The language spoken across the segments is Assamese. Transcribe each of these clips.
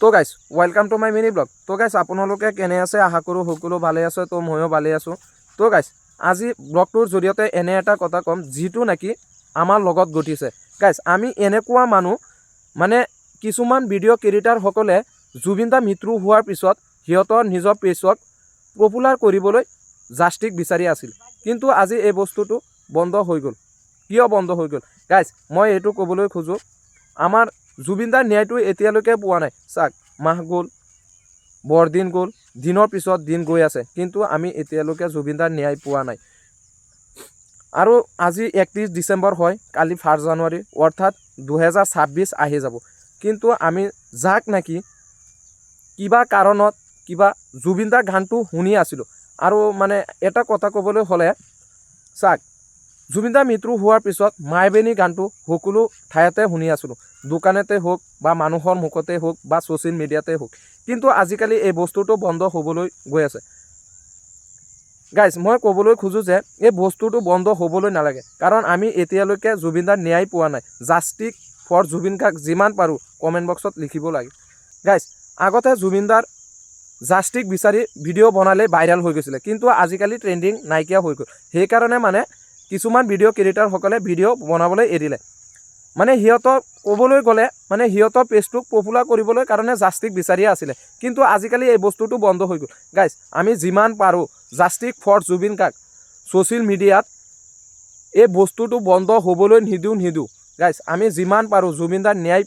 তো guys welcome to my mini blog. তো গাইজ আপোনালোকে কেনে আছে আশা কৰোঁ সকলো ভালে আছে। তো ময়ো ভালে আছোঁ। তো গাইজ আজি ব্লগটোৰ জৰিয়তে এনে এটা কথা ক'ম যিটো নেকি আমাৰ লগত ঘটিছে। গাইজ আমি এনেকুৱা মানুহ মানে কিছুমান ভিডিঅ' ক্ৰিয়েটাৰসকলে জুবিন দা মৃত্যু হোৱাৰ পিছত সিহঁতৰ নিজৰ পেজক পপুলাৰ কৰিবলৈ জাষ্টিক বিচাৰি আছিল, কিন্তু আজি এই বস্তুটো বন্ধ হৈ গ'ল। কিয় বন্ধ হৈ গ'ল? গাইজ মই এইটো ক'বলৈ খোজোঁ, আমাৰ জুবিন দাৰ ন্যায়টো এতিয়ালৈকে পোৱা নাই। চাওক, মাহ গ'ল, বৰদিন গ'ল, দিনৰ পিছত দিন গৈ আছে, কিন্তু আমি এতিয়ালৈকে জুবিন দাৰ ন্যায় পোৱা নাই। আৰু আজি 31 ডিচেম্বৰ হয়, কালি 1 জানুৱাৰী, অৰ্থাৎ 2026 আহি যাব। কিন্তু আমি যাক নেকি কিবা কাৰণত কিবা জুবিন দাৰ গানটো শুনি আছিলোঁ। আৰু মানে এটা কথা ক'বলৈ হ'লে, চাওক, জুবিন দাৰ মৃত্যু হোৱাৰ পিছত মায়াবিনী গানটো সকলো ঠাইতে শুনি আছিলোঁ, দোকানতে হওক বা মানুহৰ মুখতে হওক বা ছ'চিয়েল মিডিয়াতে হওক। কিন্তু আজিকালি এই বস্তুটো বন্ধ হ'বলৈ গৈ আছে। গাইজ মই ক'বলৈ খোজোঁ যে এই বস্তুটো বন্ধ হ'বলৈ নালাগে, কাৰণ আমি এতিয়ালৈকে জুবিন দাৰ ন্যায় পোৱা নাই। জাষ্টিক ফৰ জুবিন দাক যিমান পাৰোঁ কমেণ্ট বক্সত লিখিব লাগে। গাইজ আগতে জুবিন দাৰ জাষ্টিক বিচাৰি ভিডিঅ' বনালে ভাইৰেল হৈ গৈছিলে, কিন্তু আজিকালি ট্ৰেণ্ডিং নাইকিয়া হৈ গ'ল। সেইকাৰণে মানে কিছুমান ভিডিঅ' ক্ৰিয়েটাৰসকলে ভিডিঅ' বনাবলৈ এৰিলে। মানে সিহঁতৰ ক'বলৈ গ'লে মানে সিহঁতৰ পেজটোক পপুলাৰ কৰিবলৈ কাৰণে জাষ্টিক বিচাৰিয়ে আছিলে, কিন্তু আজিকালি এই বস্তুটো বন্ধ হৈ গ'ল। গাইজ আমি যিমান পাৰোঁ জাষ্টিক ফৰ জুবিন দাক ছ'চিয়েল মিডিয়াত এই বস্তুটো বন্ধ হ'বলৈ নিদিওঁ। গাইজ আমি যিমান পাৰোঁ জুবিন দাৰ ন্যায়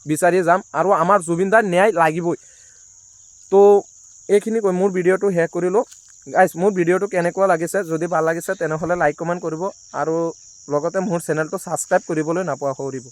বিচাৰি যাম, আৰু আমাৰ জুবিন দাৰ ন্যায় লাগিবই। তো এইখিনি কৈ মোৰ ভিডিঅ'টো শেষ কৰিলোঁ। গাইজ মোৰ ভিডিঅ'টো কেনেকুৱা লাগিছে, যদি ভাল লাগিছে তেনেহ'লে লাইক কমেণ্ট কৰিব, আৰু লগতে মোৰ চেনেলটো ছাবস্ক্ৰাইব কৰিবলৈ নাপাহৰিব।